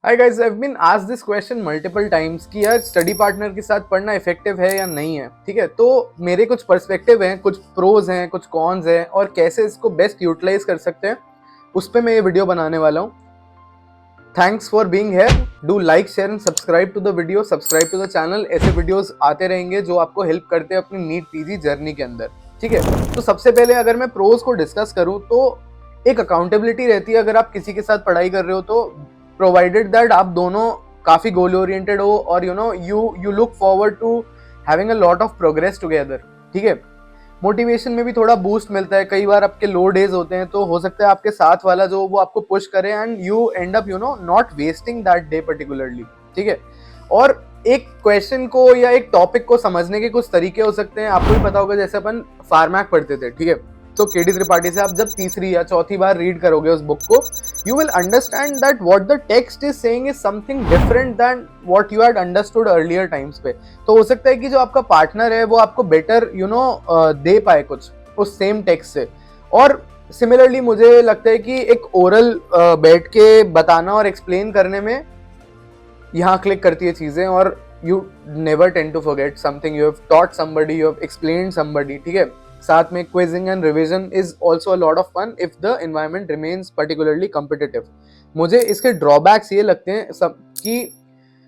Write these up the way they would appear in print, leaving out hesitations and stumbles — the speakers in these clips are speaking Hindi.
Hi guys, I have been asked this question multiple times कि यार स्टडी पार्टनर के साथ पढ़ना इफेक्टिव है या नहीं है। ठीक है, तो मेरे कुछ पर्सपेक्टिव हैं, कुछ प्रोज हैं, कुछ कॉन्स हैं और कैसे इसको बेस्ट यूटिलाइज कर सकते हैं, उस पर मैं ये वीडियो बनाने वाला हूँ। Thanks for being here. Do like, share and subscribe to the video, subscribe to the channel. ऐसे वीडियोस आते रहेंगे जो आपको हेल्प करते हैं अपनी नीट पीजी जर्नी के अंदर। ठीक है, तो सबसे पहले अगर मैं प्रोज को डिस्कस करूँ तो एक अकाउंटेबिलिटी रहती है अगर आप किसी के साथ पढ़ाई कर रहे हो, तो प्रोवाइडेड दैट आप दोनों काफी गोल ओरिएंटेड हो और you look forward to having a lot of progress together. ठीक है, मोटिवेशन में भी थोड़ा बूस्ट मिलता है। कई बार आपके लो डेज होते हैं तो हो सकता है आपके साथ वाला जो वो आपको पुश करे and you and up not wasting that day particularly. ठीक है, और एक क्वेश्चन को या एक टॉपिक को समझने के कुछ तरीके हो सकते हैं। आपको भी पता होगा, जैसे अपन फार्मैक पढ़ते थे, ठीक है, तो केडी त्रिपाठी से आप जब तीसरी या चौथी बार रीड करोगे उस बुक को, you will understand that what the text is saying is something different than what you had understood earlier times पे। तो हो सकता है कि जो आपका पार्टनर है वो आपको बेटर दे पाए कुछ उस सेम टेक्स्ट से। और सिमिलरली मुझे लगता है कि एक ओरल बैठ के बताना और एक्सप्लेन करने में यहाँ क्लिक करती है चीजें, और you never tend to forget something you have taught somebody, you have explained somebody. ठीक है, साथ में quizzing and revision is also a lot of fun if the environment remains particularly competitive. मुझे इसके ड्रॉबैक्स ये लगते हैं सब कि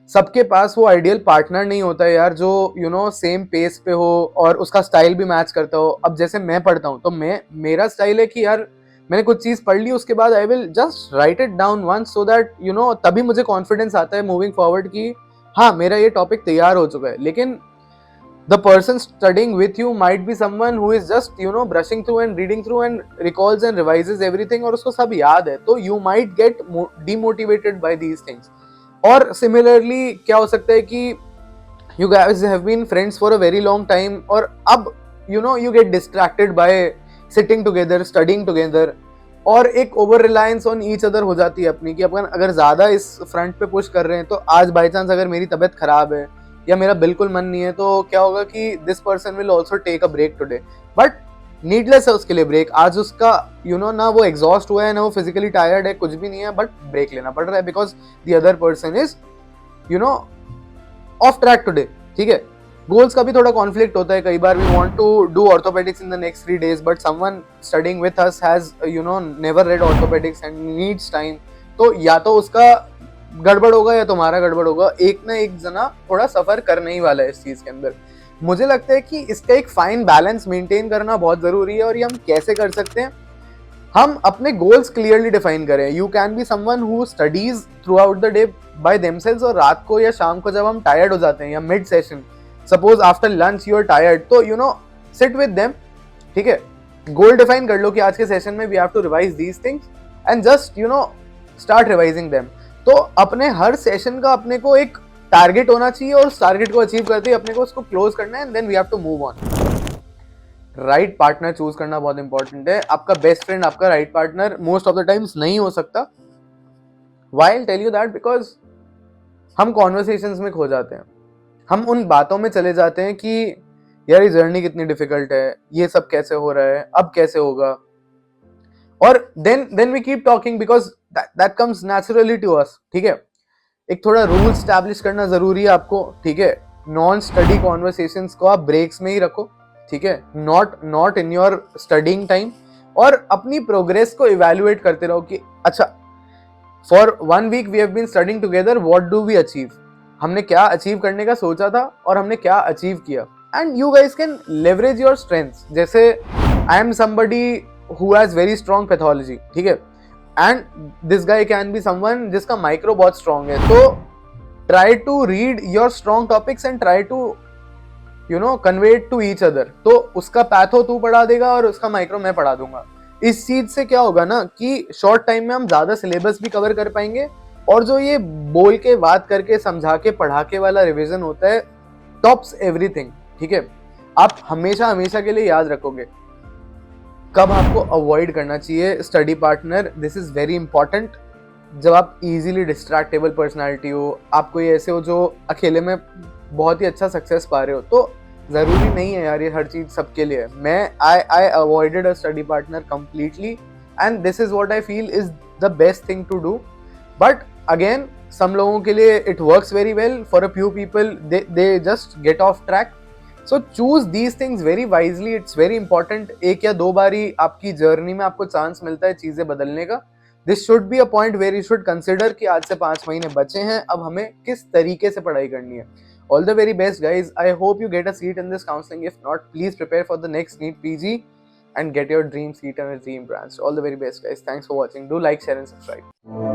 सबके पास वो आइडियल पार्टनर नहीं होता है यार, जो सेम पेस पे हो और उसका स्टाइल भी मैच करता हो। अब जैसे मैं पढ़ता हूँ तो मेरा स्टाइल है कि यार मैंने कुछ चीज पढ़ ली, उसके बाद I will just write it down once so that तभी मुझे कॉन्फिडेंस आता है मूविंग फॉरवर्ड कि हाँ मेरा ये टॉपिक तैयार हो चुका है। लेकिन the person studying with you might be someone who is just brushing through and reading through and recalls and revises everything और उसको सब याद है, तो you might get demotivated by these things। और similarly क्या हो सकता है कि you guys have been friends for a very long time और अब you get distracted by sitting together studying together और एक over reliance on each other हो जाती है अपनी, कि अपन अगर ज्यादा इस फ्रंट पे पुश कर रहे हैं तो आज बाई चांस अगर मेरी तबीयत खराब है या मेरा बिल्कुल मन नहीं है तो क्या होगा कि this person will also take a break today, but needless है उसके लिए ब्रेक। आज उसका ना वो एग्जॉस्ट हुआ है ना वो फिजिकली टायर्ड है, कुछ भी नहीं है, बट ब्रेक लेना पड़ रहा है because the other person is of track today. ठीक है, गोल्स का भी थोड़ा कॉन्फ्लिक्ट होता है। कई बार we want to do orthopaedics in the next 3 days but someone studying with us has never read orthopaedics and needs time. तो या तो उसका गड़बड़ होगा या तुम्हारा गड़बड़ होगा, एक ना एक जना थोड़ा सफर करने ही वाला है इस चीज के अंदर। मुझे लगता है कि इसका एक फाइन बैलेंस मेंटेन करना बहुत जरूरी है। और ये हम कैसे कर सकते हैं? हम अपने गोल्स क्लियरली डिफाइन करें। You can be someone who studies through out the day by themselves, और रात को या शाम को जब हम टायर्ड हो जाते हैं या mid session, suppose after lunch you are tired, तो सिट विद देम। ठीक है, गोल डिफाइन कर लो कि आज के सेशन में we have to revise these things and just start revising them. तो अपने हर सेशन का अपने को एक टारगेट होना चाहिए और उस टारगेट को अचीव करते ही अपने को उसको क्लोज करना है and then we have to move on. Right partner choose करना बहुत इंपॉर्टेंट है। आपका बेस्ट फ्रेंड आपका right partner most of the times नहीं हो सकता। Why I tell you that? Because हम कॉन्वर्सेशंस में खो जाते हैं, हम उन बातों में चले जाते हैं कि यार ये जर्नी कितनी डिफिकल्ट है, ये सब कैसे हो रहा है, अब कैसे होगा, और then we keep talking because that comes naturally to us. ठीक है, एक थोड़ा रूल स्टैब्लिश करना जरूरी है आपको। ठीक है, नॉन स्टडी कॉन्वर्सेशंस को आप ब्रेक्स में ही रखो। ठीक है, not in your studying time, और अपनी प्रोग्रेस को इवैल्यूएट करते रहो कि अच्छा for 1 week we have been studying together, what do we achieve, हमने क्या अचीव करने का सोचा था और हमने क्या अचीव किया। And you guys can leverage your strengths. जैसे I am somebody who has very strong pathology, ठीक है, and this guy can be someone जिसका माइक्रो बहुत स्ट्रॉन्ग है, तो try to read your strong topics and try to convey it to each other. तो उसका पैथो तू पढ़ा देगा और उसका माइक्रो मैं पढ़ा दूंगा। इस चीज से क्या होगा ना कि शॉर्ट टाइम में हम ज्यादा सिलेबस भी कवर कर पाएंगे, और जो ये बोल के बात करके समझा के पढ़ा के वाला रिवीजन होता है टॉप्स एवरीथिंग। ठीक है, आप हमेशा हमेशा के लिए याद रखोगे कब आपको अवॉइड करना चाहिए study partner. This is very important. जब आप इजीली डिस्ट्रैक्टेबल पर्सनालिटी हो, आप कोई ऐसे हो जो अकेले में बहुत ही अच्छा सक्सेस पा रहे हो, तो जरूरी नहीं है यार ये हर चीज सबके लिए। मैं I avoided a study partner completely and this is what I feel is the best thing to do. But again some लोगों के लिए it works very well, for a few people they just get off track. So choose these things very wisely, it's very important. एक या दो बारी आपकी जर्नी में आपको चांस मिलता है चीजें बदलने का. This should be a point where you should consider कि आज से 5 महीने बचे हैं, अब हमें किस तरीके से पढ़ाई करनी है. All the very best guys. I hope you get a seat in this counselling. If not, please prepare for the next NEET PG and get your dream seat and a dream branch. All the very best guys. Thanks for watching. Do like, share and subscribe.